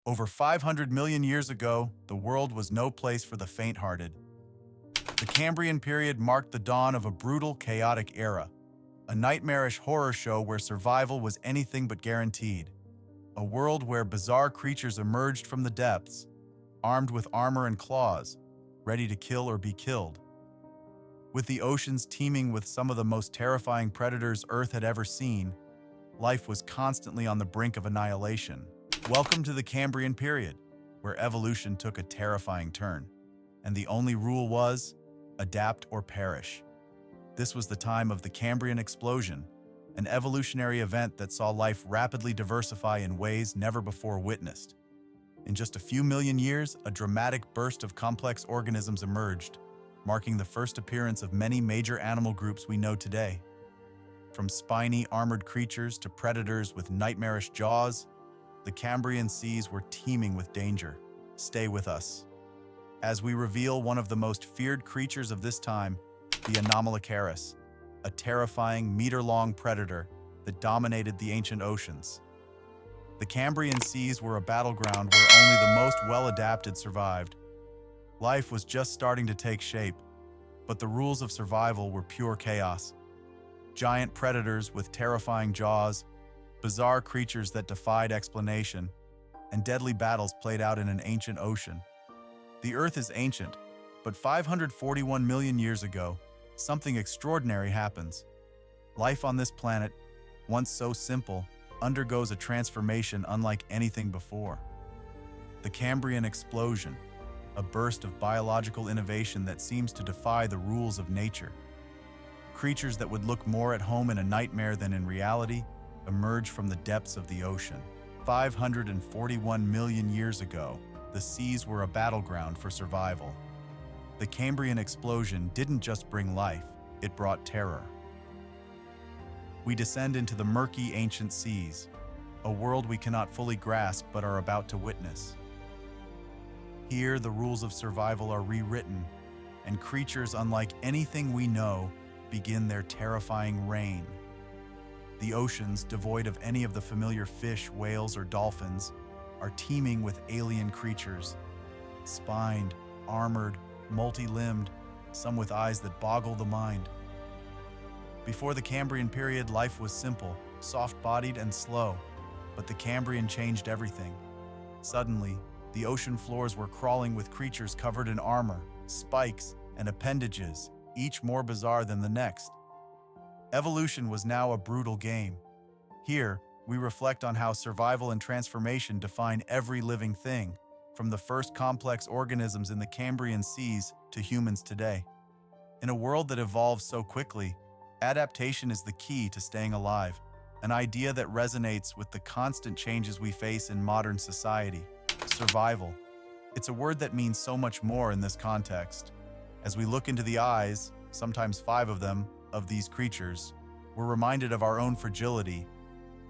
Over 500 million years ago, the world was no place for the faint-hearted. The Cambrian period marked the dawn of a brutal, chaotic era, a nightmarish horror show where survival was anything but guaranteed, a world where bizarre creatures emerged from the depths, armed with armor and claws, ready to kill or be killed. With the oceans teeming with some of the most terrifying predators Earth had ever seen, life was constantly on the brink of annihilation. Welcome to the Cambrian Period, where evolution took a terrifying turn, and the only rule was adapt or perish. This was the time of the Cambrian Explosion, an evolutionary event that saw life rapidly diversify in ways never before witnessed. In just a few million years, a dramatic burst of complex organisms emerged, marking the first appearance of many major animal groups we know today. From spiny, armored creatures to predators with nightmarish jaws, the Cambrian seas were teeming with danger. Stay with us as we reveal one of the most feared creatures of this time, the Anomalocaris, a terrifying meter-long predator that dominated the ancient oceans. The Cambrian seas were a battleground where only the most well-adapted survived. Life was just starting to take shape, but the rules of survival were pure chaos. Giant predators with terrifying jaws, bizarre creatures that defied explanation, and deadly battles played out in an ancient ocean. The Earth is ancient, but 541 million years ago, something extraordinary happens. Life on this planet, once so simple, undergoes a transformation unlike anything before. The Cambrian Explosion, a burst of biological innovation that seems to defy the rules of nature. Creatures that would look more at home in a nightmare than in reality emerge from the depths of the ocean. 541 million years ago, the seas were a battleground for survival. The Cambrian Explosion didn't just bring life, it brought terror. We descend into the murky ancient seas, a world we cannot fully grasp but are about to witness. Here, the rules of survival are rewritten, and creatures unlike anything we know begin their terrifying reign. The oceans, devoid of any of the familiar fish, whales, or dolphins, are teeming with alien creatures. Spined, armored, multi-limbed, some with eyes that boggle the mind. Before the Cambrian period, life was simple, soft-bodied, and slow, but the Cambrian changed everything. Suddenly, the ocean floors were crawling with creatures covered in armor, spikes, and appendages, each more bizarre than the next. Evolution was now a brutal game. Here, we reflect on how survival and transformation define every living thing, from the first complex organisms in the Cambrian seas to humans today. In a world that evolves so quickly, adaptation is the key to staying alive, an idea that resonates with the constant changes we face in modern society. Survival. It's a word that means so much more in this context. As we look into the eyes, sometimes 5 of them, of these creatures, we're reminded of our own fragility.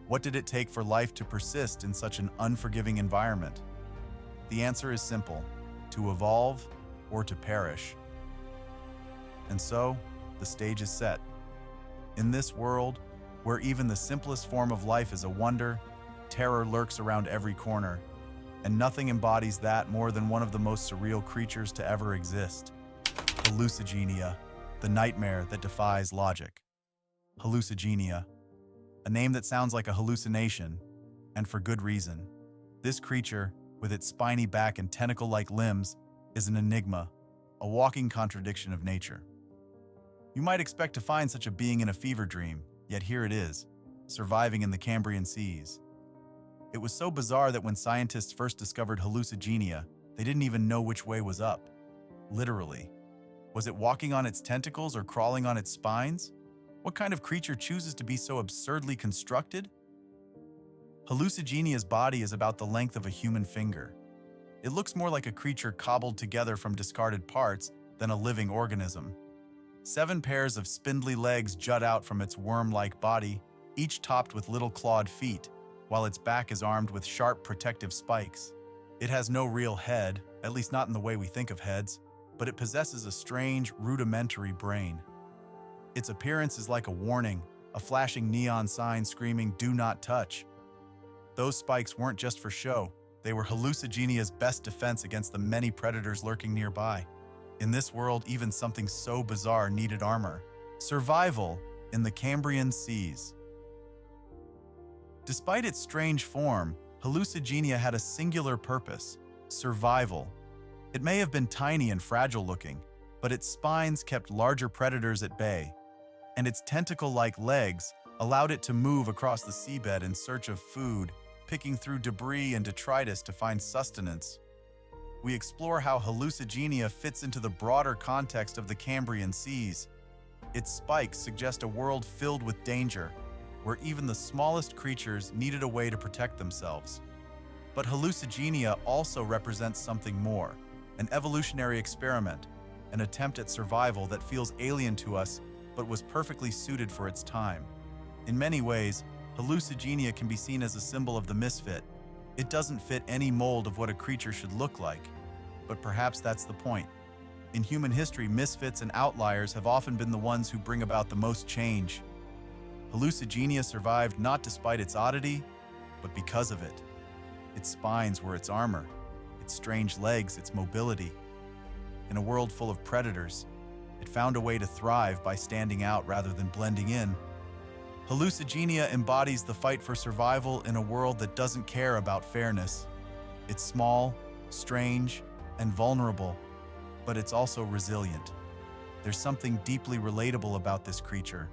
What did it take for life to persist in such an unforgiving environment? The answer is simple: to evolve or to perish. And so, the stage is set. In this world, where even the simplest form of life is a wonder, terror lurks around every corner, and nothing embodies that more than one of the most surreal creatures to ever exist. Hallucigenia, the nightmare that defies logic. Hallucigenia, a name that sounds like a hallucination, and for good reason. This creature, with its spiny back and tentacle-like limbs, is an enigma, a walking contradiction of nature. You might expect to find such a being in a fever dream, yet here it is, surviving in the Cambrian seas. It was so bizarre that when scientists first discovered Hallucigenia, they didn't even know which way was up. Literally. Was it walking on its tentacles or crawling on its spines? What kind of creature chooses to be so absurdly constructed? Hallucigenia's body is about the length of a human finger. It looks more like a creature cobbled together from discarded parts than a living organism. 7 pairs of spindly legs jut out from its worm-like body, each topped with little clawed feet, while its back is armed with sharp protective spikes. It has no real head, at least not in the way we think of heads, but it possesses a strange, rudimentary brain. Its appearance is like a warning, a flashing neon sign screaming, "Do not touch." Those spikes weren't just for show. They were Hallucigenia's best defense against the many predators lurking nearby. In this world, even something so bizarre needed armor. Survival in the Cambrian seas. Despite its strange form, Hallucigenia had a singular purpose: survival. It may have been tiny and fragile-looking, but its spines kept larger predators at bay, and its tentacle-like legs allowed it to move across the seabed in search of food, picking through debris and detritus to find sustenance. We explore how Hallucigenia fits into the broader context of the Cambrian seas. Its spikes suggest a world filled with danger, where even the smallest creatures needed a way to protect themselves. But Hallucigenia also represents something more: an evolutionary experiment, an attempt at survival that feels alien to us but was perfectly suited for its time. In many ways, Hallucigenia can be seen as a symbol of the misfit. It doesn't fit any mold of what a creature should look like, but perhaps that's the point. In human history, misfits and outliers have often been the ones who bring about the most change. Hallucigenia survived not despite its oddity, but because of it. Its spines were its armor, its strange legs its mobility. In a world full of predators, it found a way to thrive by standing out rather than blending in. Hallucigenia embodies the fight for survival in a world that doesn't care about fairness. It's small, strange, and vulnerable, but it's also resilient. There's something deeply relatable about this creature,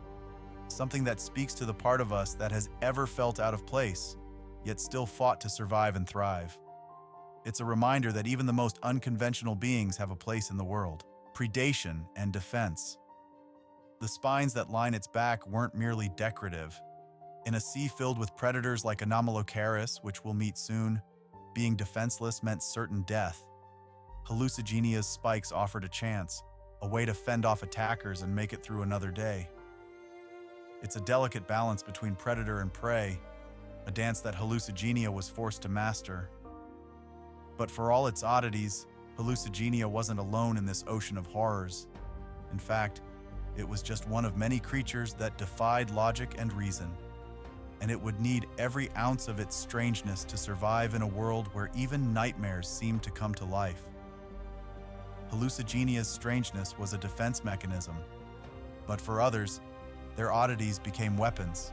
something that speaks to the part of us that has ever felt out of place, yet still fought to survive and thrive. It's a reminder that even the most unconventional beings have a place in the world. Predation and defense. The spines that line its back weren't merely decorative. In a sea filled with predators like Anomalocaris, which we'll meet soon, being defenseless meant certain death. Hallucigenia's spikes offered a chance, a way to fend off attackers and make it through another day. It's a delicate balance between predator and prey, a dance that Hallucigenia was forced to master. But for all its oddities, Hallucigenia wasn't alone in this ocean of horrors. In fact, it was just one of many creatures that defied logic and reason, and it would need every ounce of its strangeness to survive in a world where even nightmares seemed to come to life. Hallucigenia's strangeness was a defense mechanism, but for others, their oddities became weapons.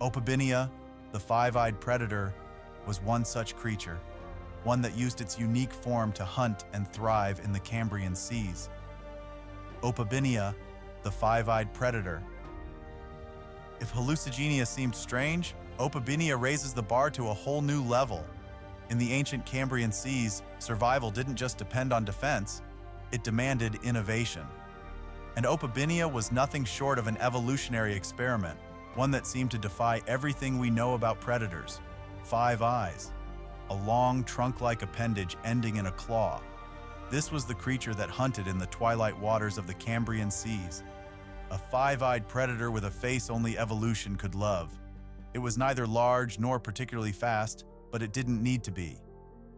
Opabinia, the five-eyed predator, was one such creature, one that used its unique form to hunt and thrive in the Cambrian seas. Opabinia, the five-eyed predator. If Hallucigenia seemed strange, Opabinia raises the bar to a whole new level. In the ancient Cambrian seas, survival didn't just depend on defense, it demanded innovation. And Opabinia was nothing short of an evolutionary experiment, one that seemed to defy everything we know about predators. 5 eyes, a long trunk-like appendage ending in a claw. This was the creature that hunted in the twilight waters of the Cambrian seas. A 5-eyed predator with a face only evolution could love. It was neither large nor particularly fast, but it didn't need to be.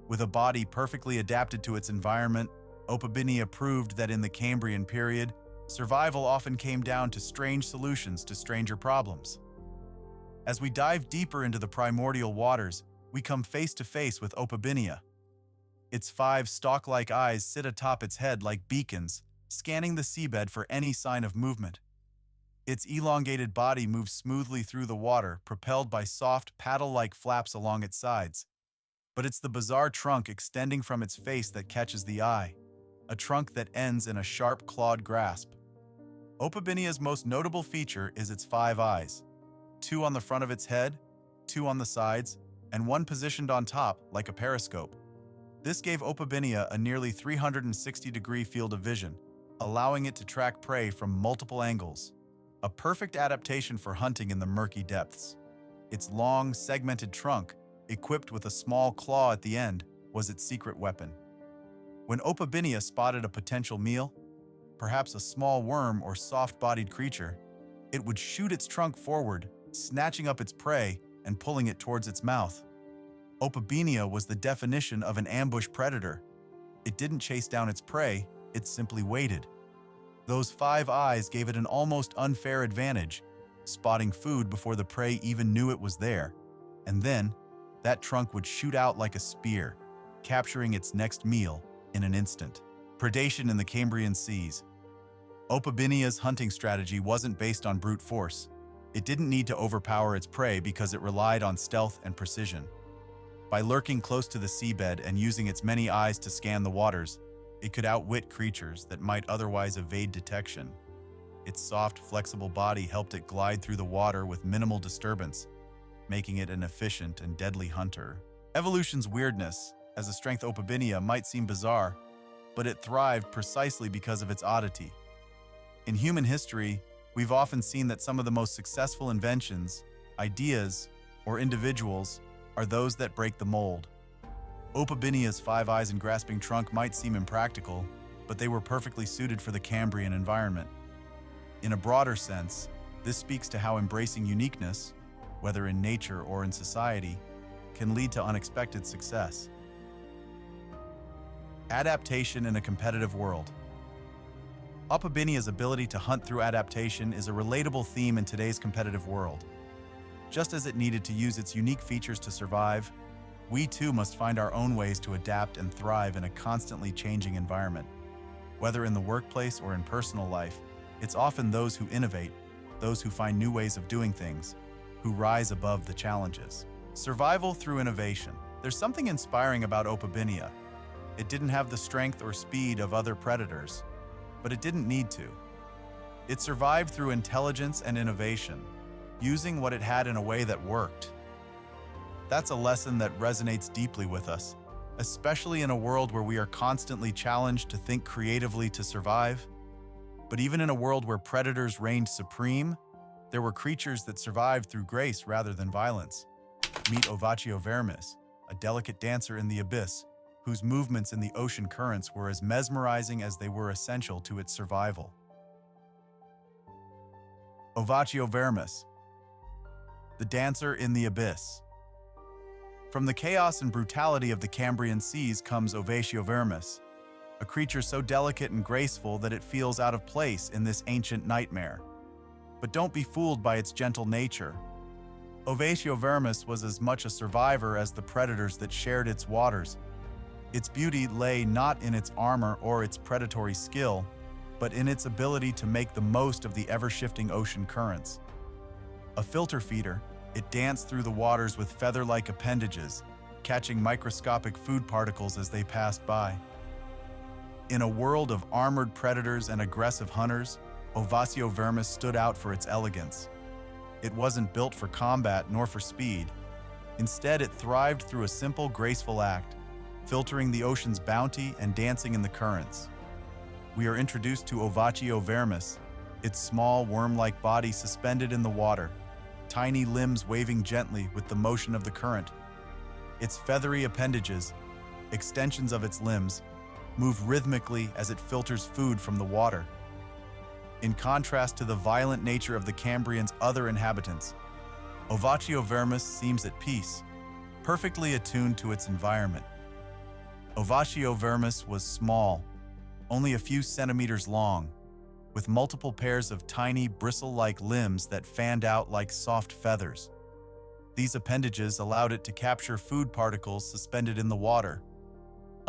With a body perfectly adapted to its environment, Opabinia proved that in the Cambrian period, survival often came down to strange solutions to stranger problems. As we dive deeper into the primordial waters, we come face to face with Opabinia. Its 5 stalk-like eyes sit atop its head like beacons, scanning the seabed for any sign of movement. Its elongated body moves smoothly through the water, propelled by soft, paddle-like flaps along its sides. But it's the bizarre trunk extending from its face that catches the eye, a trunk that ends in a sharp, clawed grasp. Opabinia's most notable feature is its 5 eyes, 2 on the front of its head, 2 on the sides, and 1 positioned on top, like a periscope. This gave Opabinia a nearly 360-degree field of vision, allowing it to track prey from multiple angles, a perfect adaptation for hunting in the murky depths. Its long, segmented trunk, equipped with a small claw at the end, was its secret weapon. When Opabinia spotted a potential meal, perhaps a small worm or soft-bodied creature, it would shoot its trunk forward, snatching up its prey and pulling it towards its mouth. Opabinia was the definition of an ambush predator. It didn't chase down its prey, it simply waited. Those 5 eyes gave it an almost unfair advantage, spotting food before the prey even knew it was there. And then, that trunk would shoot out like a spear, capturing its next meal in an instant. Predation in the Cambrian seas. Opabinia's hunting strategy wasn't based on brute force. It didn't need to overpower its prey because it relied on stealth and precision. By lurking close to the seabed and using its many eyes to scan the waters, it could outwit creatures that might otherwise evade detection. Its soft, flexible body helped it glide through the water with minimal disturbance, making it an efficient and deadly hunter. Evolution's weirdness, as a strength Opabinia, might seem bizarre, but it thrived precisely because of its oddity. In human history, we've often seen that some of the most successful inventions, ideas, or individuals are those that break the mold. Opabinia's 5 eyes and grasping trunk might seem impractical, but they were perfectly suited for the Cambrian environment. In a broader sense, this speaks to how embracing uniqueness, whether in nature or in society, can lead to unexpected success. Adaptation in a competitive world. Opabinia's ability to hunt through adaptation is a relatable theme in today's competitive world. Just as it needed to use its unique features to survive, we too must find our own ways to adapt and thrive in a constantly changing environment. Whether in the workplace or in personal life, it's often those who innovate, those who find new ways of doing things, who rise above the challenges. Survival through innovation. There's something inspiring about Opabinia. It didn't have the strength or speed of other predators, but it didn't need to. It survived through intelligence and innovation, using what it had in a way that worked. That's a lesson that resonates deeply with us, especially in a world where we are constantly challenged to think creatively to survive. But even in a world where predators reigned supreme, there were creatures that survived through grace rather than violence. Meet Ovatiovermis, a delicate dancer in the abyss, whose movements in the ocean currents were as mesmerizing as they were essential to its survival. Ovatiovermis, the dancer in the abyss. From the chaos and brutality of the Cambrian seas comes Ovatiovermis, a creature so delicate and graceful that it feels out of place in this ancient nightmare. But don't be fooled by its gentle nature. Ovatiovermis was as much a survivor as the predators that shared its waters. Its beauty lay not in its armor or its predatory skill, but in its ability to make the most of the ever-shifting ocean currents. A filter feeder, it danced through the waters with feather-like appendages, catching microscopic food particles as they passed by. In a world of armored predators and aggressive hunters, Ovatiovermis stood out for its elegance. It wasn't built for combat nor for speed. Instead, it thrived through a simple, graceful act, filtering the ocean's bounty and dancing in the currents. We are introduced to Ovatiovermis, its small, worm-like body suspended in the water, tiny limbs waving gently with the motion of the current. Its feathery appendages, extensions of its limbs, move rhythmically as it filters food from the water. In contrast to the violent nature of the Cambrian's other inhabitants, Ovatiovermis seems at peace, perfectly attuned to its environment. Ovatiovermis was small, only a few centimeters long, with multiple pairs of tiny, bristle-like limbs that fanned out like soft feathers. These appendages allowed it to capture food particles suspended in the water.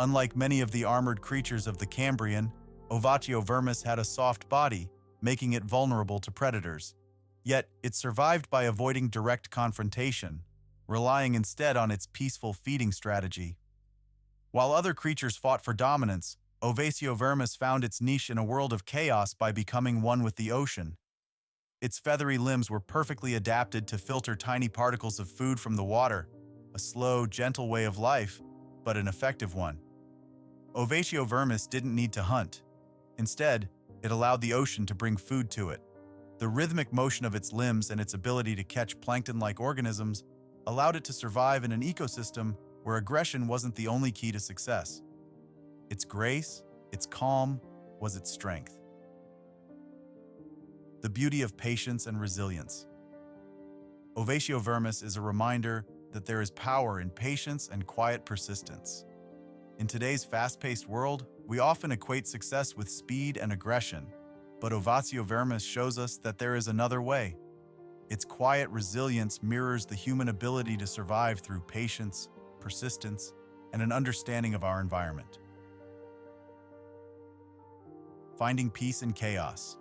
Unlike many of the armored creatures of the Cambrian, Ovatiovermis had a soft body, making it vulnerable to predators. Yet, it survived by avoiding direct confrontation, relying instead on its peaceful feeding strategy. While other creatures fought for dominance, Ovatiovermis found its niche in a world of chaos by becoming one with the ocean. Its feathery limbs were perfectly adapted to filter tiny particles of food from the water, a slow, gentle way of life, but an effective one. Ovatiovermis didn't need to hunt. Instead, it allowed the ocean to bring food to it. The rhythmic motion of its limbs and its ability to catch plankton-like organisms allowed it to survive in an ecosystem where aggression wasn't the only key to success. Its grace, its calm, was its strength. The beauty of patience and resilience. Ovatiovermis is a reminder that there is power in patience and quiet persistence. In today's fast-paced world, we often equate success with speed and aggression, but Ovatiovermis shows us that there is another way. Its quiet resilience mirrors the human ability to survive through patience, persistence, and an understanding of our environment. Finding peace in chaos.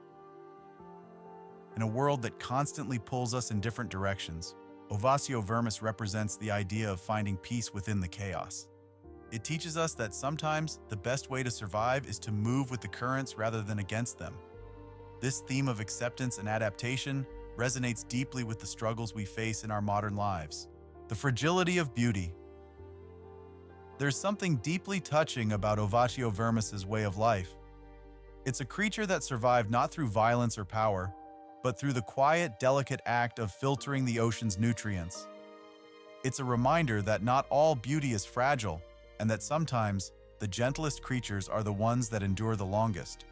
In a world that constantly pulls us in different directions, Ovatiovermis represents the idea of finding peace within the chaos. It teaches us that sometimes the best way to survive is to move with the currents rather than against them. This theme of acceptance and adaptation resonates deeply with the struggles we face in our modern lives. The fragility of beauty. There's something deeply touching about Ovatiovermis's way of life. It's a creature that survived not through violence or power, but through the quiet, delicate act of filtering the ocean's nutrients. It's a reminder that not all beauty is fragile, and that sometimes the gentlest creatures are the ones that endure the longest.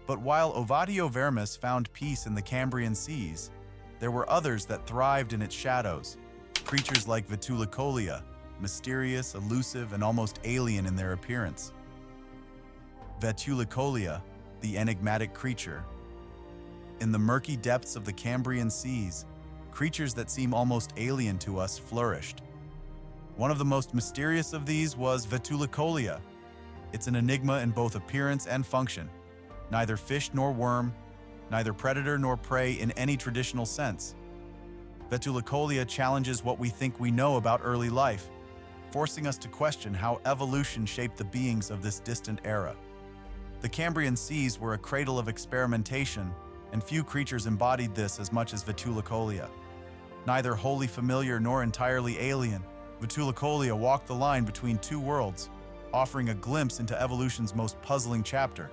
But while Ovatiovermis found peace in the Cambrian seas, there were others that thrived in its shadows. Creatures like Vetulicolia, mysterious, elusive, and almost alien in their appearance. Vetulicolia, the enigmatic creature. In the murky depths of the Cambrian seas, creatures that seem almost alien to us flourished. One of the most mysterious of these was Vetulicolia. It's an enigma in both appearance and function. Neither fish nor worm, neither predator nor prey in any traditional sense. Vetulicolia challenges what we think we know about early life, forcing us to question how evolution shaped the beings of this distant era. The Cambrian seas were a cradle of experimentation, and few creatures embodied this as much as Vetulicolia. Neither wholly familiar nor entirely alien, Vetulicolia walked the line between two worlds, offering a glimpse into evolution's most puzzling chapter.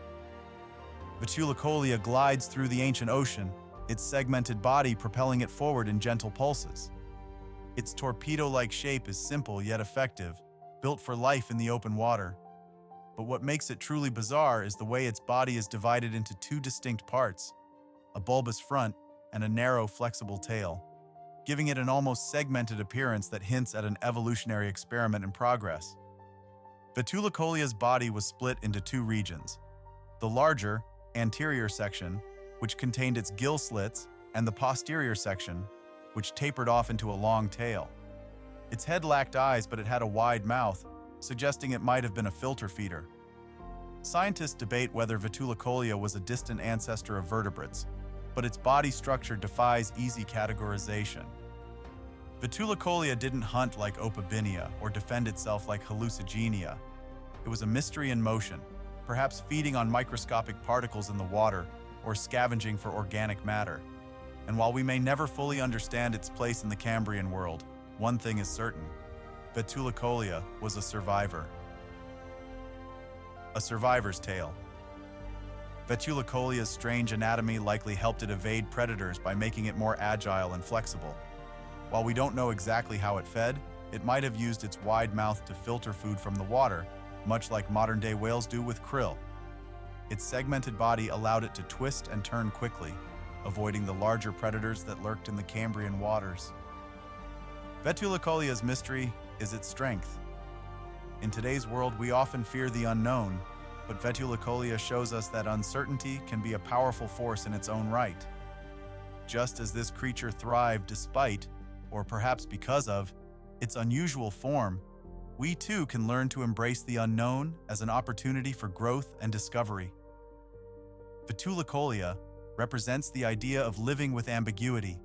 Vetulicolia glides through the ancient ocean, its segmented body propelling it forward in gentle pulses. Its torpedo-like shape is simple yet effective, built for life in the open water. But what makes it truly bizarre is the way its body is divided into two distinct parts, a bulbous front and a narrow, flexible tail, giving it an almost segmented appearance that hints at an evolutionary experiment in progress. Vetulicolia's body was split into two regions: the larger, anterior section, which contained its gill slits, and the posterior section, which tapered off into a long tail. Its head lacked eyes, but it had a wide mouth, suggesting it might have been a filter feeder. Scientists debate whether Vetulicolia was a distant ancestor of vertebrates, but its body structure defies easy categorization. Vetulicolia didn't hunt like Opabinia or defend itself like Hallucigenia. It was a mystery in motion, perhaps feeding on microscopic particles in the water or scavenging for organic matter. And while we may never fully understand its place in the Cambrian world, one thing is certain: Vetulicolia was a survivor. A survivor's tale. Vetulicolia's strange anatomy likely helped it evade predators by making it more agile and flexible. While we don't know exactly how it fed, it might have used its wide mouth to filter food from the water, much like modern-day whales do with krill. Its segmented body allowed it to twist and turn quickly, avoiding the larger predators that lurked in the Cambrian waters. Vetulicolia's mystery is its strength. In today's world, we often fear the unknown, but Vetulicolia shows us that uncertainty can be a powerful force in its own right. Just as this creature thrived despite, or perhaps because of, its unusual form, we too can learn to embrace the unknown as an opportunity for growth and discovery. Vetulicolia represents the idea of living with ambiguity,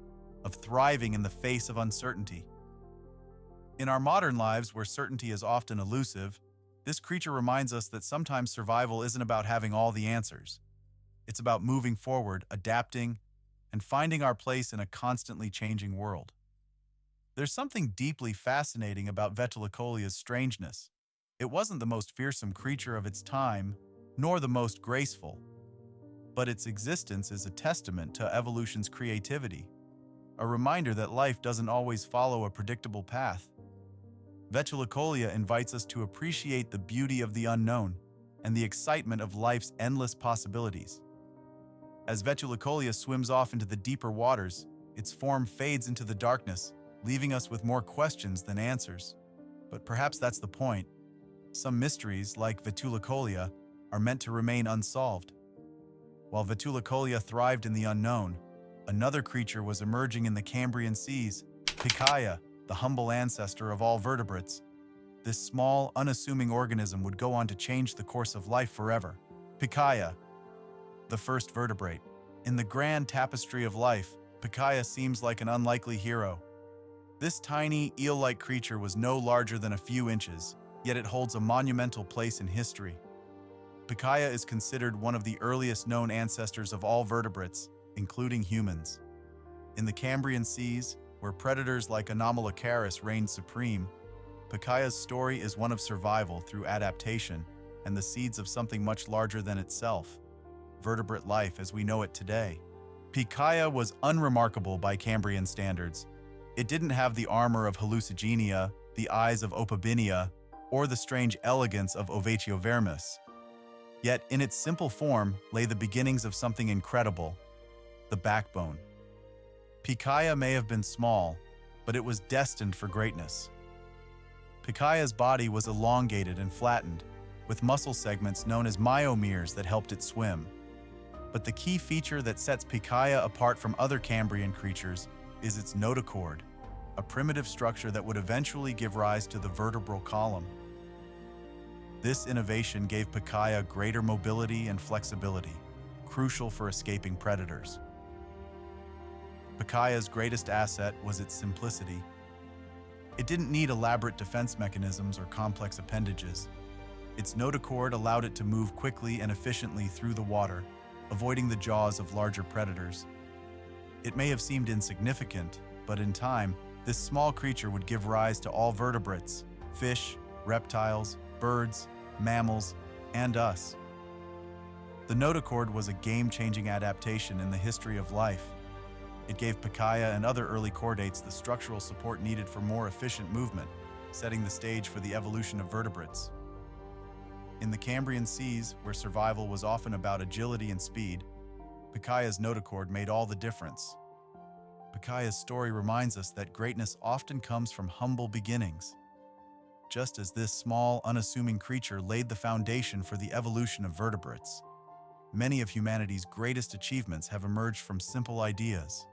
of thriving in the face of uncertainty. In our modern lives, where certainty is often elusive, this creature reminds us that sometimes survival isn't about having all the answers. It's about moving forward, adapting, and finding our place in a constantly changing world. There's something deeply fascinating about Vetulicolia's strangeness. It wasn't the most fearsome creature of its time, nor the most graceful. But its existence is a testament to evolution's creativity, a reminder that life doesn't always follow a predictable path. Vetulicolia invites us to appreciate the beauty of the unknown and the excitement of life's endless possibilities. As Vetulicolia swims off into the deeper waters, its form fades into the darkness, leaving us with more questions than answers. But perhaps that's the point. Some mysteries, like Vetulicolia, are meant to remain unsolved. While Vetulicolia thrived in the unknown, Another creature was emerging in the Cambrian seas, Pikaia, the humble ancestor of all vertebrates. This small, unassuming organism would go on to change the course of life forever. Pikaia, the first vertebrate. In the grand tapestry of life, Pikaia seems like an unlikely hero. This tiny, eel-like creature was no larger than a few inches, yet it holds a monumental place in history. Pikaia is considered one of the earliest known ancestors of all vertebrates, including humans. In the Cambrian seas, where predators like Anomalocaris reigned supreme, Pikaia's story is one of survival through adaptation and the seeds of something much larger than itself, vertebrate life as we know it today. Pikaia was unremarkable by Cambrian standards. It didn't have the armor of Hallucigenia, the eyes of Opabinia, or the strange elegance of Ovatiovermis. Yet, in its simple form lay the beginnings of something incredible: the backbone. Pikaia may have been small, but it was destined for greatness. Pikaia's body was elongated and flattened, with muscle segments known as myomeres that helped it swim. But the key feature that sets Pikaia apart from other Cambrian creatures is its notochord, a primitive structure that would eventually give rise to the vertebral column. This innovation gave Pikaia greater mobility and flexibility, crucial for escaping predators. Pikaia's greatest asset was its simplicity. It didn't need elaborate defense mechanisms or complex appendages. Its notochord allowed it to move quickly and efficiently through the water, avoiding the jaws of larger predators. It may have seemed insignificant, but in time, this small creature would give rise to all vertebrates: fish, reptiles, birds, mammals, and us. The notochord was a game-changing adaptation in the history of life. It gave Pikaia and other early chordates the structural support needed for more efficient movement, setting the stage for the evolution of vertebrates. In the Cambrian seas, where survival was often about agility and speed, Pikaia's notochord made all the difference. Pikaia's story reminds us that greatness often comes from humble beginnings. Just as this small, unassuming creature laid the foundation for the evolution of vertebrates, many of humanity's greatest achievements have emerged from simple ideas.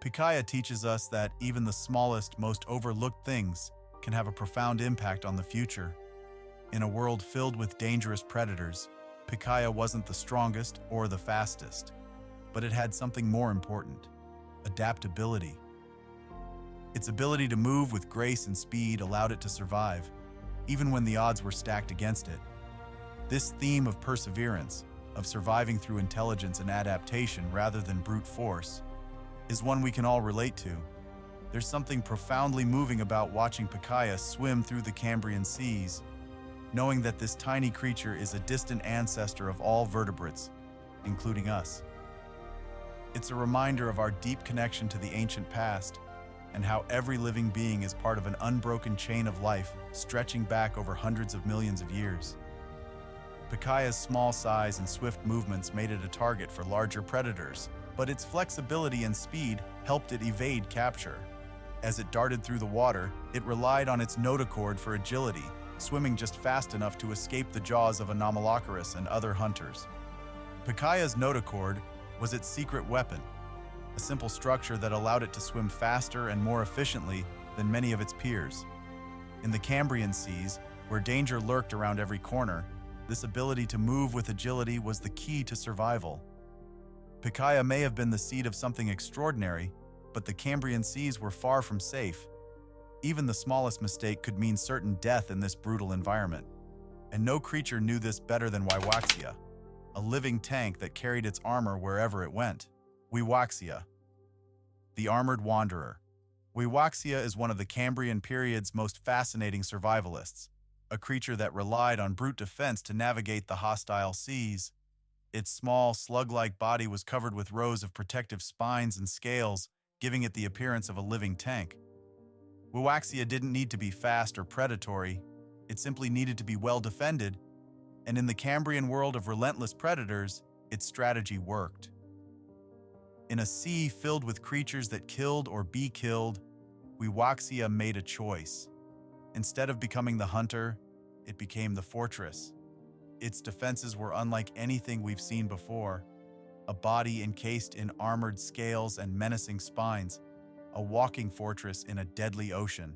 Pikaia teaches us that even the smallest, most overlooked things can have a profound impact on the future. In a world filled with dangerous predators, Pikaia wasn't the strongest or the fastest, but it had something more important: adaptability. Its ability to move with grace and speed allowed it to survive, even when the odds were stacked against it. This theme of perseverance, of surviving through intelligence and adaptation rather than brute force, is one we can all relate to. There's something profoundly moving about watching Pikaia swim through the Cambrian seas, knowing that this tiny creature is a distant ancestor of all vertebrates, including us. It's a reminder of our deep connection to the ancient past and how every living being is part of an unbroken chain of life stretching back over hundreds of millions of years. Pikaia's small size and swift movements made it a target for larger predators, but its flexibility and speed helped it evade capture. As it darted through the water, it relied on its notochord for agility, swimming just fast enough to escape the jaws of Anomalocaris and other hunters. Pikaia's notochord was its secret weapon, a simple structure that allowed it to swim faster and more efficiently than many of its peers. In the Cambrian seas, where danger lurked around every corner, this ability to move with agility was the key to survival. Pikaia may have been the seed of something extraordinary, but the Cambrian seas were far from safe. Even the smallest mistake could mean certain death in this brutal environment. And no creature knew this better than Wiwaxia, a living tank that carried its armor wherever it went. Wiwaxia, the armored wanderer. Wiwaxia is one of the Cambrian period's most fascinating survivalists, a creature that relied on brute defense to navigate the hostile seas. Its small, slug-like body was covered with rows of protective spines and scales, giving it the appearance of a living tank. Wiwaxia didn't need to be fast or predatory. It simply needed to be well defended, and in the Cambrian world of relentless predators, its strategy worked. In a sea filled with creatures that killed or be killed, Wiwaxia made a choice. Instead of becoming the hunter, it became the fortress. Its defenses were unlike anything we've seen before. a body encased in armored scales and menacing spines, a walking fortress in a deadly ocean.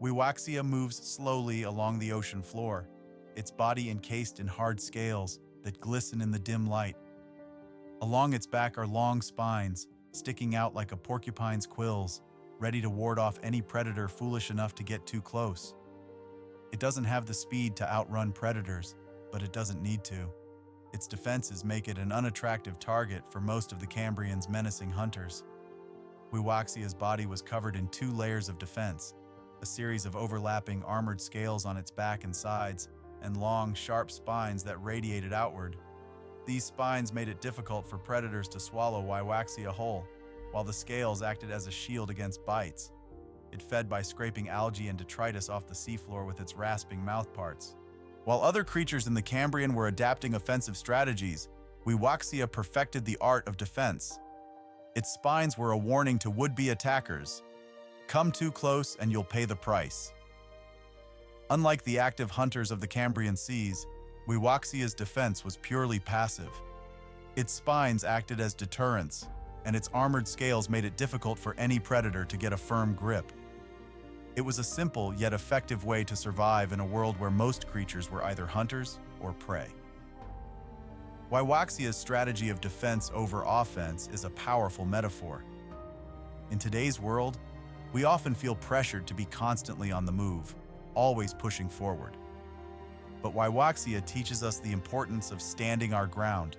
Wiwaxia moves slowly along the ocean floor, its body encased in hard scales that glisten in the dim light. Along its back are long spines, sticking out like a porcupine's quills, ready to ward off any predator foolish enough to get too close. It doesn't have the speed to outrun predators, but it doesn't need to. Its defenses make it an unattractive target for most of the Cambrian's menacing hunters. Wiwaxia's body was covered in 2 layers of defense, a series of overlapping armored scales on its back and sides, and long, sharp spines that radiated outward. These spines made it difficult for predators to swallow Wiwaxia whole, while the scales acted as a shield against bites. It fed by scraping algae and detritus off the seafloor with its rasping mouthparts. While other creatures in the Cambrian were adapting offensive strategies, Wiwaxia perfected the art of defense. Its spines were a warning to would-be attackers. Come too close and you'll pay the price. Unlike the active hunters of the Cambrian seas, Wiwaxia's defense was purely passive. Its spines acted as deterrents, and its armored scales made it difficult for any predator to get a firm grip. It was a simple yet effective way to survive in a world where most creatures were either hunters or prey. Wiwaxia's strategy of defense over offense is a powerful metaphor. In today's world, we often feel pressured to be constantly on the move, always pushing forward. But Wiwaxia teaches us the importance of standing our ground,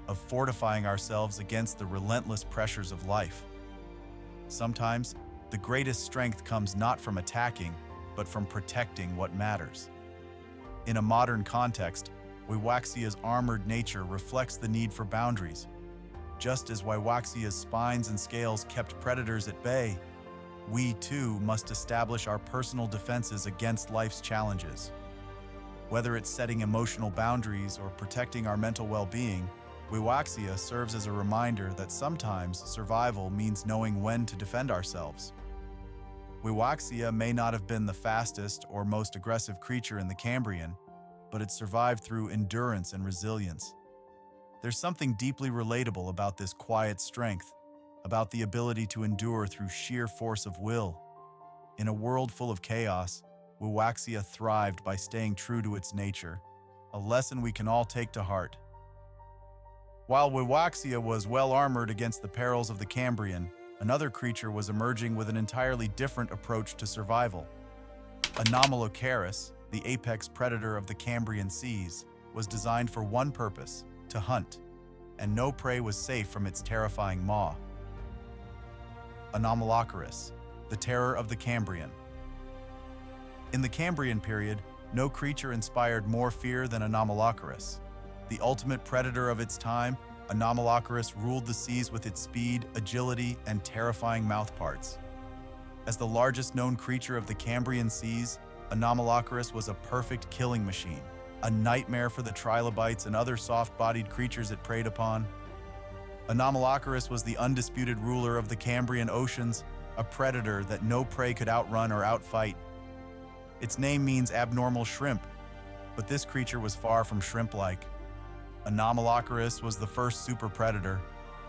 of fortifying ourselves against the relentless pressures of life. Sometimes, the greatest strength comes not from attacking, but from protecting what matters. In a modern context, Wiwaxia's armored nature reflects the need for boundaries. Just as Wiwaxia's spines and scales kept predators at bay, we too must establish our personal defenses against life's challenges. Whether it's setting emotional boundaries or protecting our mental well-being, Wiwaxia serves as a reminder that sometimes survival means knowing when to defend ourselves. Wiwaxia may not have been the fastest or most aggressive creature in the Cambrian, but it survived through endurance and resilience. There's something deeply relatable about this quiet strength, about the ability to endure through sheer force of will. In a world full of chaos, Wiwaxia thrived by staying true to its nature, a lesson we can all take to heart. While Wiwaxia was well-armored against the perils of the Cambrian, another creature was emerging with an entirely different approach to survival. Anomalocaris, the apex predator of the Cambrian seas, was designed for one purpose: to hunt, and no prey was safe from its terrifying maw. Anomalocaris, the terror of the Cambrian. In the Cambrian period, no creature inspired more fear than Anomalocaris. The ultimate predator of its time, Anomalocaris ruled the seas with its speed, agility, and terrifying mouthparts. As the largest known creature of the Cambrian seas, Anomalocaris was a perfect killing machine, a nightmare for the Trilobites and other soft-bodied creatures it preyed upon. Anomalocaris was the undisputed ruler of the Cambrian oceans, a predator that no prey could outrun or outfight. Its name means abnormal shrimp, but this creature was far from shrimp-like. Anomalocaris was the first super predator,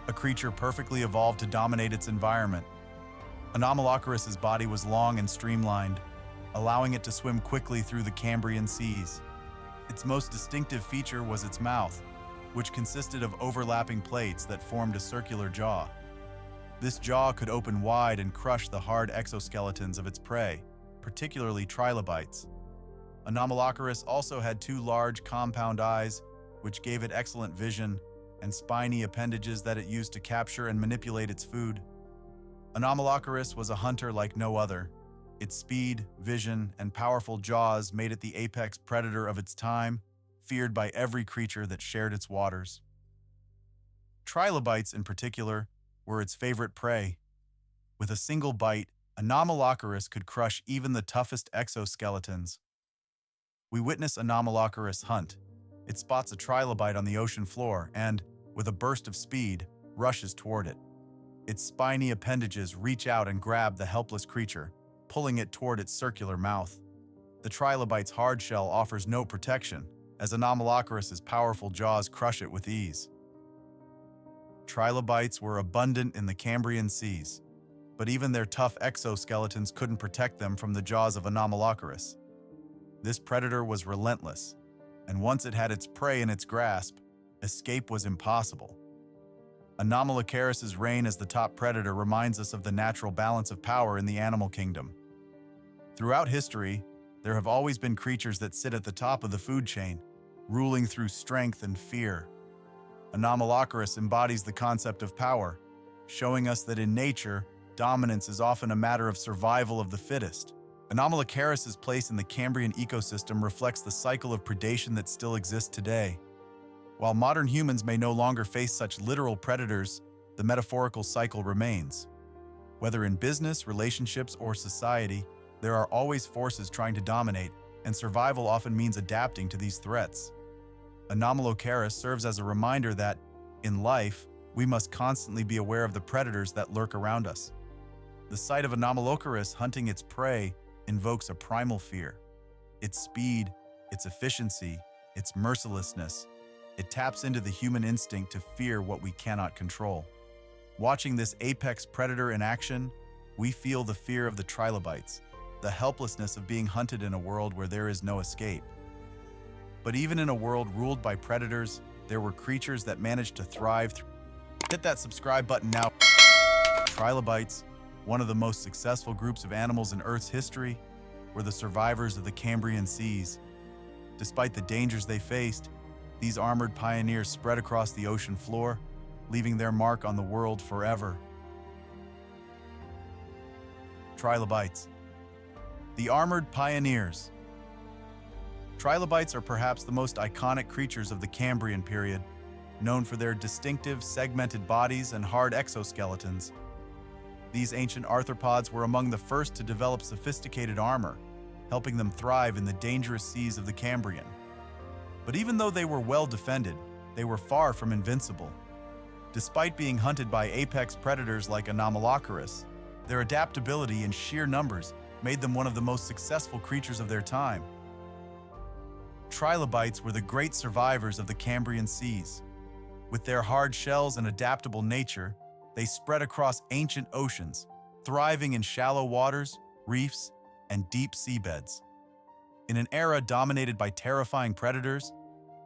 a creature perfectly evolved to dominate its environment. Anomalocaris's body was long and streamlined, allowing it to swim quickly through the Cambrian seas. Its most distinctive feature was its mouth, which consisted of overlapping plates that formed a circular jaw. This jaw could open wide and crush the hard exoskeletons of its prey, particularly trilobites. Anomalocaris also had 2 large compound eyes, which gave it excellent vision, and spiny appendages that it used to capture and manipulate its food. Anomalocaris was a hunter like no other. Its speed, vision, and powerful jaws made it the apex predator of its time, feared by every creature that shared its waters. Trilobites, in particular, were its favorite prey. With a single bite, Anomalocaris could crush even the toughest exoskeletons. We witness Anomalocaris hunt. It spots a trilobite on the ocean floor and, with a burst of speed, rushes toward it. Its spiny appendages reach out and grab the helpless creature, pulling it toward its circular mouth. The trilobite's hard shell offers no protection, as Anomalocaris's powerful jaws crush it with ease. Trilobites were abundant in the Cambrian seas, but even their tough exoskeletons couldn't protect them from the jaws of Anomalocaris. This predator was relentless, and once it had its prey in its grasp, escape was impossible. Anomalocaris' reign as the top predator reminds us of the natural balance of power in the animal kingdom. Throughout history, there have always been creatures that sit at the top of the food chain, ruling through strength and fear. Anomalocaris embodies the concept of power, showing us that in nature, dominance is often a matter of survival of the fittest. Anomalocaris' place in the Cambrian ecosystem reflects the cycle of predation that still exists today. While modern humans may no longer face such literal predators, the metaphorical cycle remains. Whether in business, relationships, or society, there are always forces trying to dominate, and survival often means adapting to these threats. Anomalocaris serves as a reminder that, in life, we must constantly be aware of the predators that lurk around us. The sight of Anomalocaris hunting its prey invokes a primal fear. Its speed, its efficiency, its mercilessness. It taps into the human instinct to fear what we cannot control. Watching this apex predator in action, we feel the fear of the Trilobites, the helplessness of being hunted in a world where there is no escape. But even in a world ruled by predators, there were creatures that managed to thrive. Hit that subscribe button now. Trilobites, one of the most successful groups of animals in Earth's history, were the survivors of the Cambrian seas. Despite the dangers they faced, these armored pioneers spread across the ocean floor, leaving their mark on the world forever. Trilobites. The armored pioneers. Trilobites are perhaps the most iconic creatures of the Cambrian period, known for their distinctive, segmented bodies and hard exoskeletons. These ancient arthropods were among the first to develop sophisticated armor, helping them thrive in the dangerous seas of the Cambrian. But even though they were well defended, they were far from invincible. Despite being hunted by apex predators like Anomalocaris, their adaptability and sheer numbers made them one of the most successful creatures of their time. Trilobites were the great survivors of the Cambrian seas. With their hard shells and adaptable nature, they spread across ancient oceans, thriving in shallow waters, reefs, and deep seabeds. In an era dominated by terrifying predators,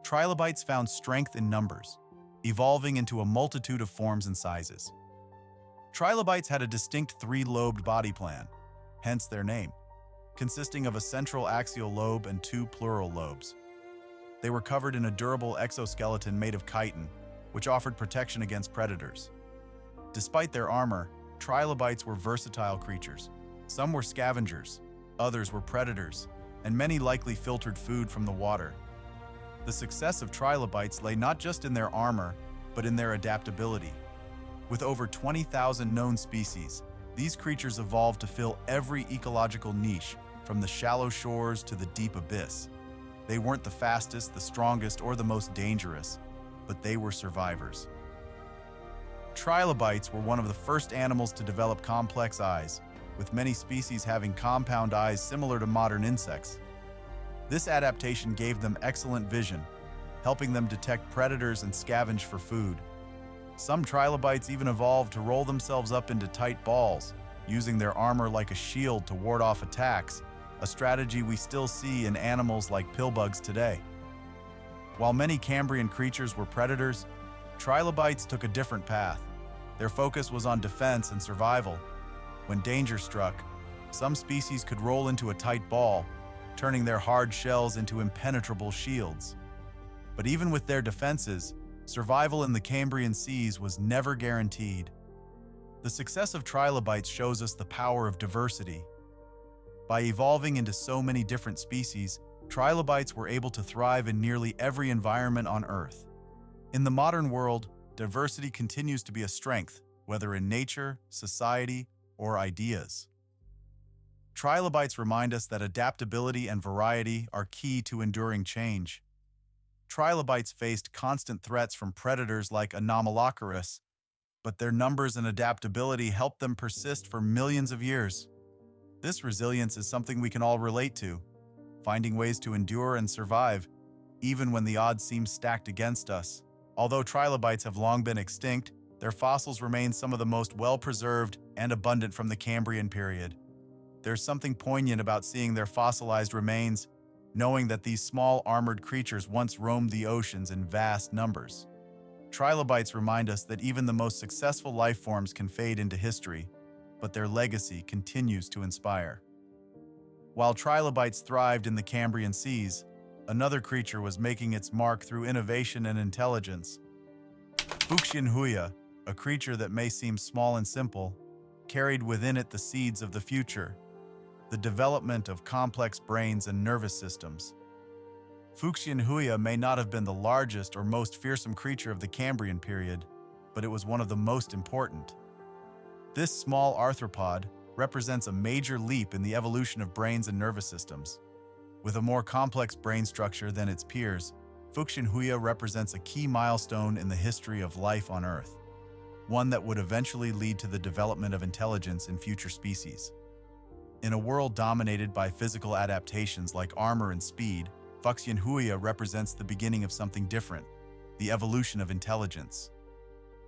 Trilobites found strength in numbers, evolving into a multitude of forms and sizes. Trilobites had a distinct three-lobed body plan, hence their name, consisting of a central axial lobe and two pleural lobes. They were covered in a durable exoskeleton made of chitin, which offered protection against predators. Despite their armor, Trilobites were versatile creatures. Some were scavengers, others were predators, and many likely filtered food from the water. The success of Trilobites lay not just in their armor, but in their adaptability. With over 20,000 known species, these creatures evolved to fill every ecological niche, from the shallow shores to the deep abyss. They weren't the fastest, the strongest, or the most dangerous, but they were survivors. Trilobites were one of the first animals to develop complex eyes, with many species having compound eyes similar to modern insects. This adaptation gave them excellent vision, helping them detect predators and scavenge for food. Some Trilobites even evolved to roll themselves up into tight balls, using their armor like a shield to ward off attacks, a strategy we still see in animals like pillbugs today. While many Cambrian creatures were predators, Trilobites took a different path. Their focus was on defense and survival. When danger struck, some species could roll into a tight ball, turning their hard shells into impenetrable shields. But even with their defenses, survival in the Cambrian seas was never guaranteed. The success of Trilobites shows us the power of diversity. By evolving into so many different species, Trilobites were able to thrive in nearly every environment on Earth. In the modern world, diversity continues to be a strength, whether in nature, society, or ideas. Trilobites remind us that adaptability and variety are key to enduring change. Trilobites faced constant threats from predators like Anomalocaris, but their numbers and adaptability helped them persist for millions of years. This resilience is something we can all relate to, finding ways to endure and survive, even when the odds seem stacked against us. Although Trilobites have long been extinct, Their fossils remain some of the most well-preserved and abundant from the Cambrian period. There's something poignant about seeing their fossilized remains, knowing that these small armored creatures once roamed the oceans in vast numbers. Trilobites remind us that even the most successful life forms can fade into history, but their legacy continues to inspire. While trilobites thrived in the Cambrian seas, another creature was making its mark through innovation and intelligence. Fuxianhuia, a creature that may seem small and simple, carried within it the seeds of the future, the development of complex brains and nervous systems. Fuxianhuia may not have been the largest or most fearsome creature of the Cambrian period, but it was one of the most important. This small arthropod represents a major leap in the evolution of brains and nervous systems. With a more complex brain structure than its peers, Fuxianhuia represents a key milestone in the history of life on Earth, one that would eventually lead to the development of intelligence in future species. In a world dominated by physical adaptations like armor and speed, Fuxianhuia represents the beginning of something different, the evolution of intelligence.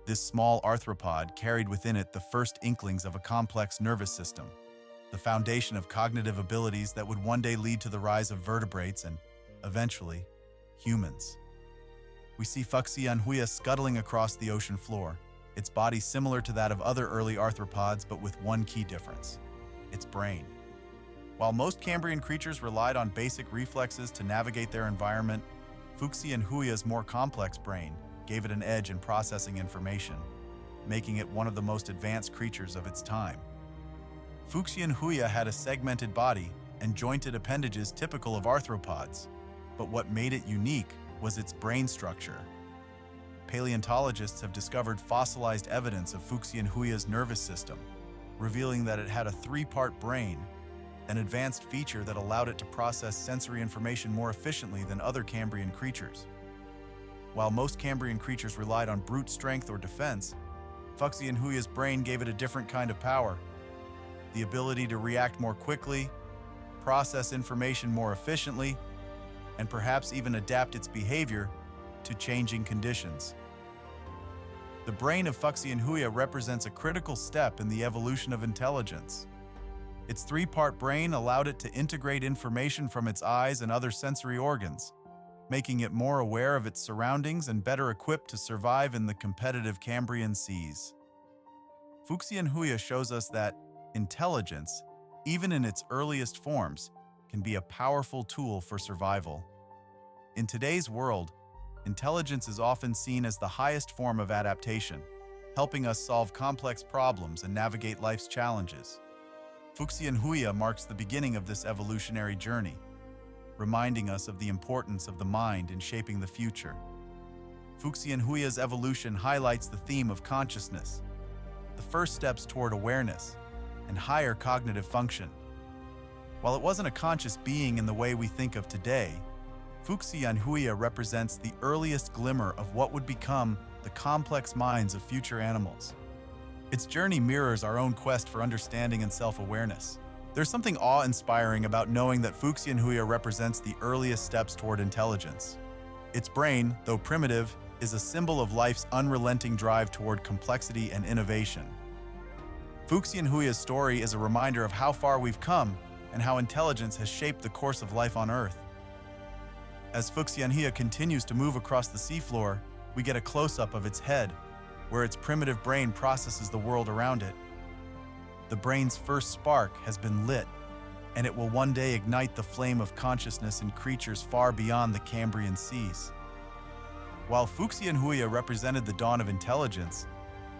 This small arthropod carried within it the first inklings of a complex nervous system, the foundation of cognitive abilities that would one day lead to the rise of vertebrates and, eventually, humans. We see Fuxianhuia scuttling across the ocean floor, its body similar to that of other early arthropods but with one key difference: its brain. While most Cambrian creatures relied on basic reflexes to navigate their environment, Fuxianhuia's more complex brain gave it an edge in processing information, making it one of the most advanced creatures of its time. Fuxianhuia had a segmented body and jointed appendages typical of arthropods, but what made it unique was its brain structure. Paleontologists have discovered fossilized evidence of Fuxianhuia's nervous system, revealing that it had a three-part brain, an advanced feature that allowed it to process sensory information more efficiently than other Cambrian creatures. While most Cambrian creatures relied on brute strength or defense, Fuxianhuia's brain gave it a different kind of power: the ability to react more quickly, process information more efficiently, and perhaps even adapt its behavior to changing conditions. The brain of Fuxianhuia represents a critical step in the evolution of intelligence. Its three-part brain allowed it to integrate information from its eyes and other sensory organs, making it more aware of its surroundings and better equipped to survive in the competitive Cambrian seas. Fuxianhuia shows us that intelligence, even in its earliest forms, can be a powerful tool for survival. In today's world, intelligence is often seen as the highest form of adaptation, helping us solve complex problems and navigate life's challenges. Fuxianhuia marks the beginning of this evolutionary journey, reminding us of the importance of the mind in shaping the future. Fuxianhuia's evolution highlights the theme of consciousness, the first steps toward awareness and higher cognitive function. While it wasn't a conscious being in the way we think of today, Fuxianhuia represents the earliest glimmer of what would become the complex minds of future animals. Its journey mirrors our own quest for understanding and self-awareness. There's something awe-inspiring about knowing that Fuxianhuia represents the earliest steps toward intelligence. Its brain, though primitive, is a symbol of life's unrelenting drive toward complexity and innovation. Fuxianhuia's story is a reminder of how far we've come and how intelligence has shaped the course of life on Earth. As Fuxianhuia continues to move across the seafloor, we get a close-up of its head, where its primitive brain processes the world around it. The brain's first spark has been lit, and it will one day ignite the flame of consciousness in creatures far beyond the Cambrian seas. While Fuxianhuia represented the dawn of intelligence,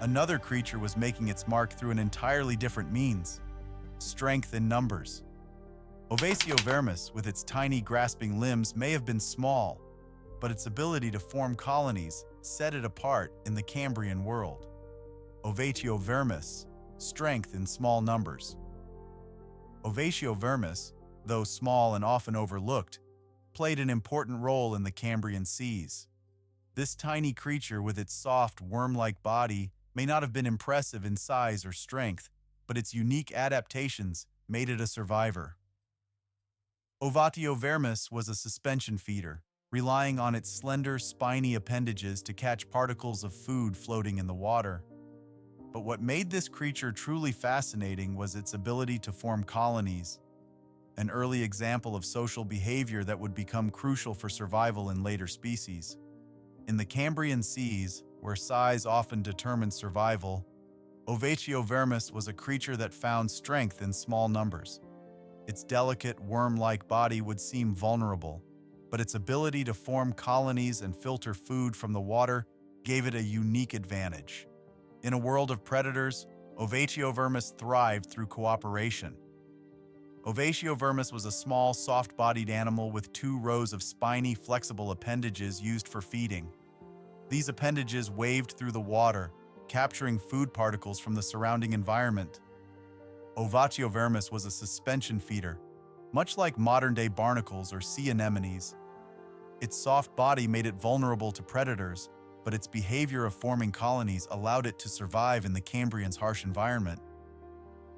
another creature was making its mark through an entirely different means: strength in numbers. Ovatiovermis, with its tiny grasping limbs, may have been small, but its ability to form colonies set it apart in the Cambrian world. Ovatiovermis, strength in small numbers. Ovatiovermis, though small and often overlooked, played an important role in the Cambrian seas. This tiny creature with its soft, worm-like body may not have been impressive in size or strength, but its unique adaptations made it a survivor. Ovatiovermis was a suspension feeder, relying on its slender, spiny appendages to catch particles of food floating in the water. But what made this creature truly fascinating was its ability to form colonies, an early example of social behavior that would become crucial for survival in later species. In the Cambrian seas, where size often determined survival, Ovatiovermis was a creature that found strength in small numbers. Its delicate, worm-like body would seem vulnerable, but its ability to form colonies and filter food from the water gave it a unique advantage. In a world of predators, Ovatiovermis thrived through cooperation. Ovatiovermis was a small, soft-bodied animal with 2 rows of spiny, flexible appendages used for feeding. These appendages waved through the water, capturing food particles from the surrounding environment. Ovatiovermis was a suspension feeder, much like modern-day barnacles or sea anemones. Its soft body made it vulnerable to predators, but its behavior of forming colonies allowed it to survive in the Cambrian's harsh environment.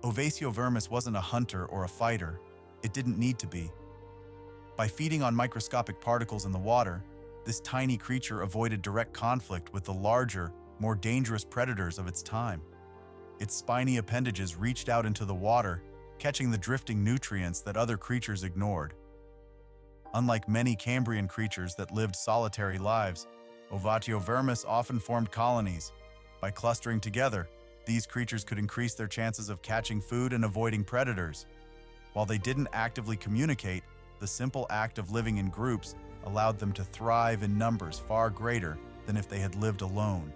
Ovatiovermis wasn't a hunter or a fighter. It didn't need to be. By feeding on microscopic particles in the water, this tiny creature avoided direct conflict with the larger, more dangerous predators of its time. Its spiny appendages reached out into the water, catching the drifting nutrients that other creatures ignored. Unlike many Cambrian creatures that lived solitary lives, Ovatiovermis often formed colonies. By clustering together, these creatures could increase their chances of catching food and avoiding predators. While they didn't actively communicate, the simple act of living in groups allowed them to thrive in numbers far greater than if they had lived alone.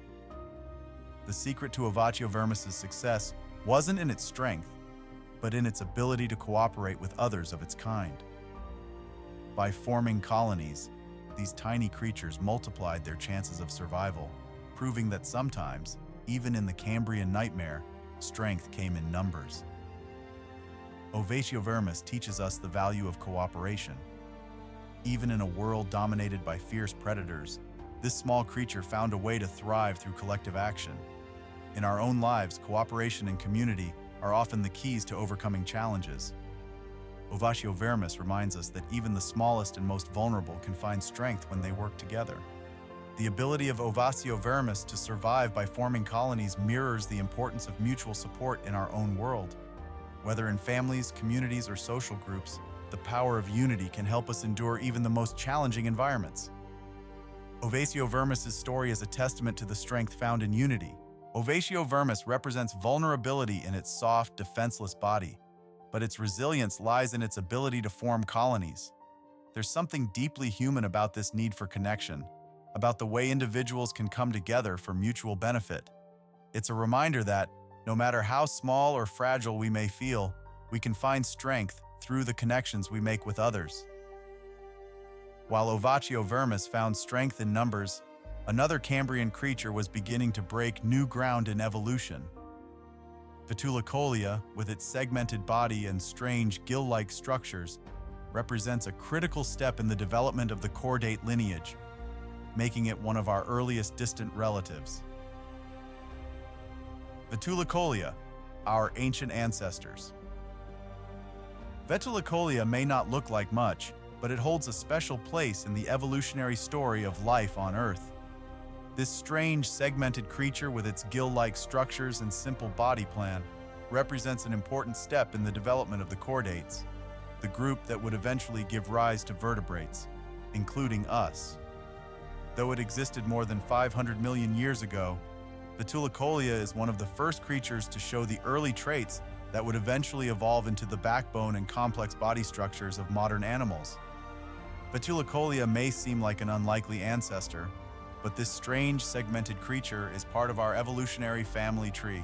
The secret to Ovatiovermis' success wasn't in its strength, but in its ability to cooperate with others of its kind. By forming colonies, these tiny creatures multiplied their chances of survival, proving that sometimes, even in the Cambrian nightmare, strength came in numbers. Ovatiovermis teaches us the value of cooperation. Even in a world dominated by fierce predators, this small creature found a way to thrive through collective action. In our own lives, cooperation and community are often the keys to overcoming challenges. Ovatiovermis reminds us that even the smallest and most vulnerable can find strength when they work together. The ability of Ovatiovermis to survive by forming colonies mirrors the importance of mutual support in our own world. Whether in families, communities, or social groups, the power of unity can help us endure even the most challenging environments. Ovatiovermis' story is a testament to the strength found in unity. Ovatiovermis represents vulnerability in its soft, defenseless body, but its resilience lies in its ability to form colonies. There's something deeply human about this need for connection, about the way individuals can come together for mutual benefit. It's a reminder that, no matter how small or fragile we may feel, we can find strength through the connections we make with others. While Ovatiovermis found strength in numbers, another Cambrian creature was beginning to break new ground in evolution. Vetulicolia, with its segmented body and strange gill-like structures, represents a critical step in the development of the chordate lineage, making it one of our earliest distant relatives. Vetulicolia, our ancient ancestors. Vetulicolia may not look like much, but it holds a special place in the evolutionary story of life on Earth. This strange, segmented creature with its gill-like structures and simple body plan represents an important step in the development of the chordates, the group that would eventually give rise to vertebrates, including us. Though it existed more than 500 million years ago, Vetulicolia is one of the first creatures to show the early traits that would eventually evolve into the backbone and complex body structures of modern animals. Vetulicolia may seem like an unlikely ancestor, but this strange, segmented creature is part of our evolutionary family tree.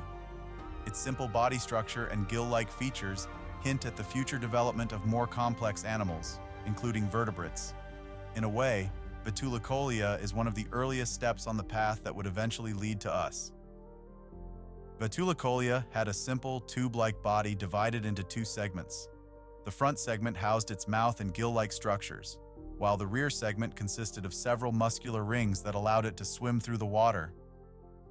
Its simple body structure and gill-like features hint at the future development of more complex animals, including vertebrates. In a way, Vetulicolia is one of the earliest steps on the path that would eventually lead to us. Vetulicolia had a simple, tube-like body divided into 2 segments. The front segment housed its mouth and gill-like structures, while the rear segment consisted of several muscular rings that allowed it to swim through the water.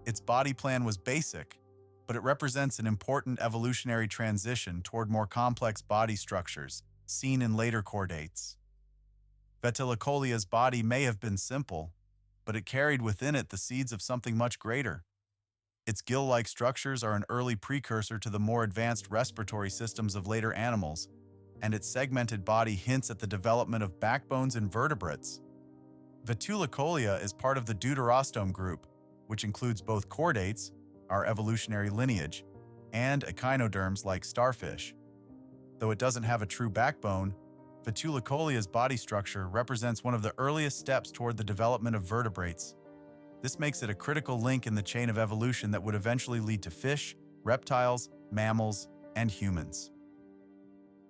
Its body plan was basic, but it represents an important evolutionary transition toward more complex body structures, seen in later chordates. Vetulicolia's body may have been simple, but it carried within it the seeds of something much greater. Its gill-like structures are an early precursor to the more advanced respiratory systems of later animals, and its segmented body hints at the development of backbones in vertebrates. Vetulicolia is part of the deuterostome group, which includes both chordates, our evolutionary lineage, and echinoderms like starfish. Though it doesn't have a true backbone, Vetulicolia's body structure represents one of the earliest steps toward the development of vertebrates. This makes it a critical link in the chain of evolution that would eventually lead to fish, reptiles, mammals, and humans.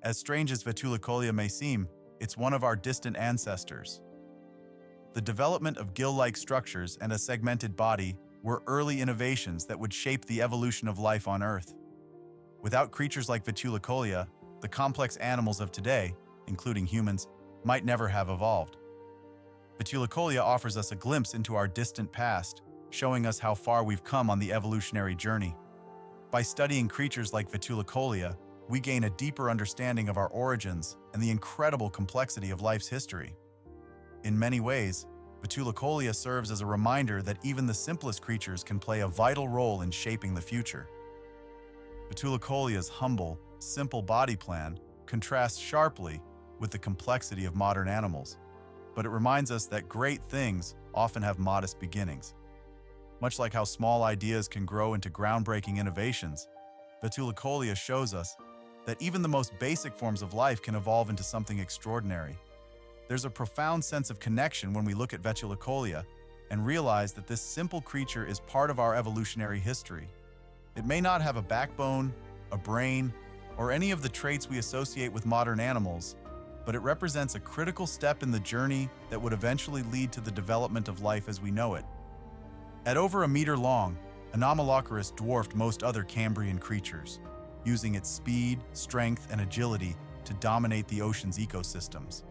As strange as Vetulicolia may seem, it's one of our distant ancestors. The development of gill-like structures and a segmented body were early innovations that would shape the evolution of life on Earth. Without creatures like Vetulicolia, the complex animals of today, including humans, might never have evolved. Vetulicolia offers us a glimpse into our distant past, showing us how far we've come on the evolutionary journey. By studying creatures like Vetulicolia, we gain a deeper understanding of our origins and the incredible complexity of life's history. In many ways, Vetulicolia serves as a reminder that even the simplest creatures can play a vital role in shaping the future. Vetulicolia's humble, simple body plan contrasts sharply with the complexity of modern animals, but it reminds us that great things often have modest beginnings. Much like how small ideas can grow into groundbreaking innovations, Vetulicolia shows us that even the most basic forms of life can evolve into something extraordinary. There's a profound sense of connection when we look at Vetulicolia and realize that this simple creature is part of our evolutionary history. It may not have a backbone, a brain, or any of the traits we associate with modern animals, but it represents a critical step in the journey that would eventually lead to the development of life as we know it. At over a meter long, Anomalocaris dwarfed most other Cambrian creatures, using its speed, strength, and agility to dominate the ocean's ecosystems.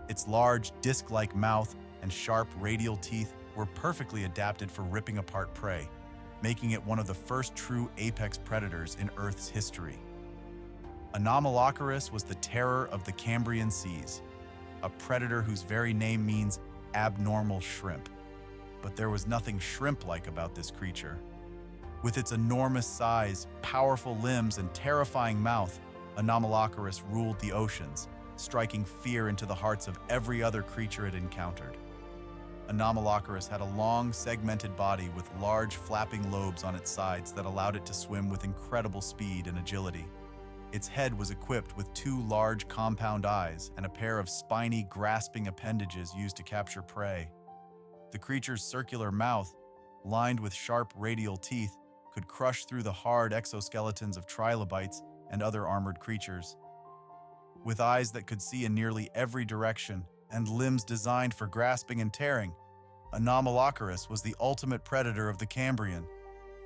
Its large, disc-like mouth and sharp radial teeth were perfectly adapted for ripping apart prey, making it one of the first true apex predators in Earth's history. Anomalocaris was the terror of the Cambrian seas, a predator whose very name means abnormal shrimp. But there was nothing shrimp-like about this creature. With its enormous size, powerful limbs, and terrifying mouth, Anomalocaris ruled the oceans, striking fear into the hearts of every other creature it encountered. Anomalocaris had a long, segmented body with large, flapping lobes on its sides that allowed it to swim with incredible speed and agility. Its head was equipped with two large, compound eyes and a pair of spiny, grasping appendages used to capture prey. The creature's circular mouth, lined with sharp radial teeth, could crush through the hard exoskeletons of trilobites and other armored creatures. With eyes that could see in nearly every direction and limbs designed for grasping and tearing, Anomalocaris was the ultimate predator of the Cambrian.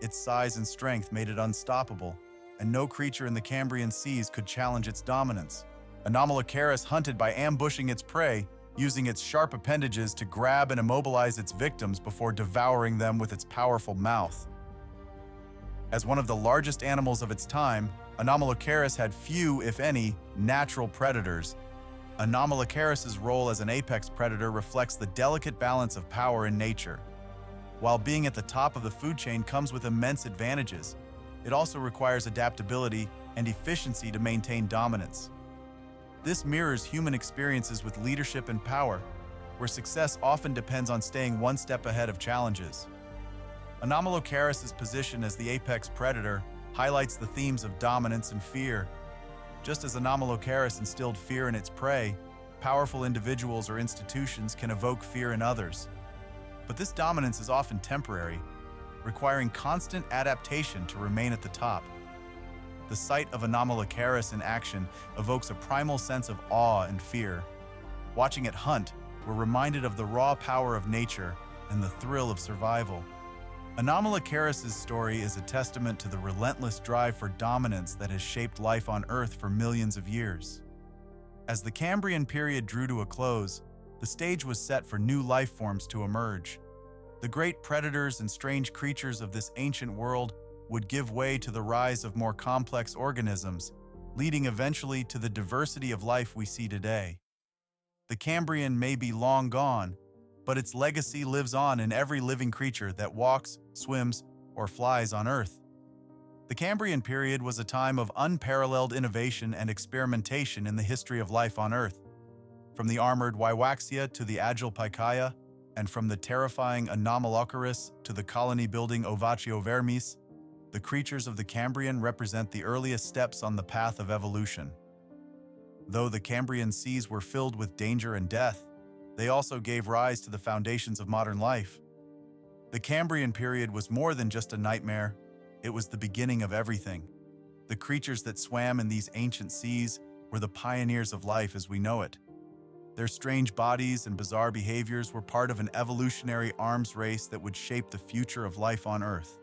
Its size and strength made it unstoppable, and no creature in the Cambrian seas could challenge its dominance. Anomalocaris hunted by ambushing its prey, using its sharp appendages to grab and immobilize its victims before devouring them with its powerful mouth. As one of the largest animals of its time, Anomalocaris had few, if any, natural predators. Anomalocaris's role as an apex predator reflects the delicate balance of power in nature. While being at the top of the food chain comes with immense advantages, it also requires adaptability and efficiency to maintain dominance. This mirrors human experiences with leadership and power, where success often depends on staying one step ahead of challenges. Anomalocaris's position as the apex predator highlights the themes of dominance and fear. Just as Anomalocaris instilled fear in its prey, powerful individuals or institutions can evoke fear in others. But this dominance is often temporary, requiring constant adaptation to remain at the top. The sight of Anomalocaris in action evokes a primal sense of awe and fear. Watching it hunt, we're reminded of the raw power of nature and the thrill of survival. Anomalocaris' story is a testament to the relentless drive for dominance that has shaped life on Earth for millions of years. As the Cambrian period drew to a close, the stage was set for new life forms to emerge. The great predators and strange creatures of this ancient world would give way to the rise of more complex organisms, leading eventually to the diversity of life we see today. The Cambrian may be long gone, but its legacy lives on in every living creature that walks, swims, or flies on Earth. The Cambrian period was a time of unparalleled innovation and experimentation in the history of life on Earth. From the armored Wiwaxia to the agile Pikaia, and from the terrifying Anomalocaris to the colony-building Ovatiovermis, the creatures of the Cambrian represent the earliest steps on the path of evolution. Though the Cambrian seas were filled with danger and death, they also gave rise to the foundations of modern life. The Cambrian period was more than just a nightmare, it was the beginning of everything. The creatures that swam in these ancient seas were the pioneers of life as we know it. Their strange bodies and bizarre behaviors were part of an evolutionary arms race that would shape the future of life on Earth.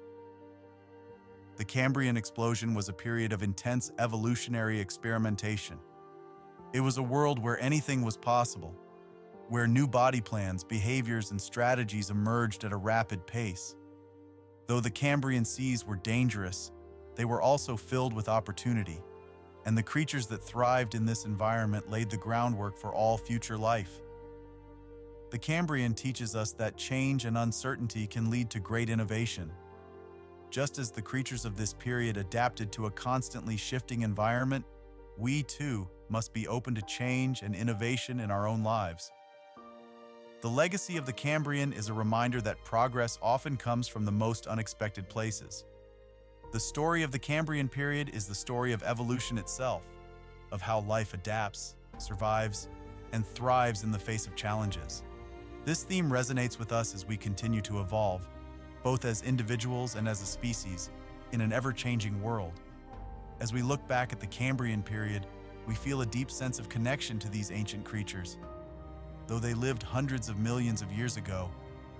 The Cambrian Explosion was a period of intense evolutionary experimentation. It was a world where anything was possible, where new body plans, behaviors, and strategies emerged at a rapid pace. Though the Cambrian seas were dangerous, they were also filled with opportunity, and the creatures that thrived in this environment laid the groundwork for all future life. The Cambrian teaches us that change and uncertainty can lead to great innovation. Just as the creatures of this period adapted to a constantly shifting environment, we too must be open to change and innovation in our own lives. The legacy of the Cambrian is a reminder that progress often comes from the most unexpected places. The story of the Cambrian period is the story of evolution itself, of how life adapts, survives, and thrives in the face of challenges. This theme resonates with us as we continue to evolve, both as individuals and as a species, in an ever-changing world. As we look back at the Cambrian period, we feel a deep sense of connection to these ancient creatures. Though they lived hundreds of millions of years ago,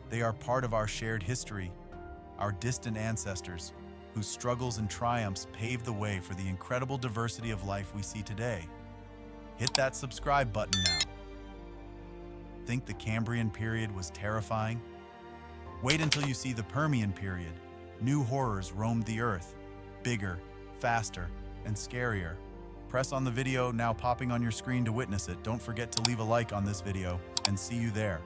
they are part of our shared history, our distant ancestors, whose struggles and triumphs paved the way for the incredible diversity of life we see today. Hit that subscribe button now. Think the Cambrian period was terrifying? Wait until you see the Permian period. New horrors roamed the earth, bigger, faster, and scarier. Press on the video now popping on your screen to witness it. Don't forget to leave a like on this video, and see you there.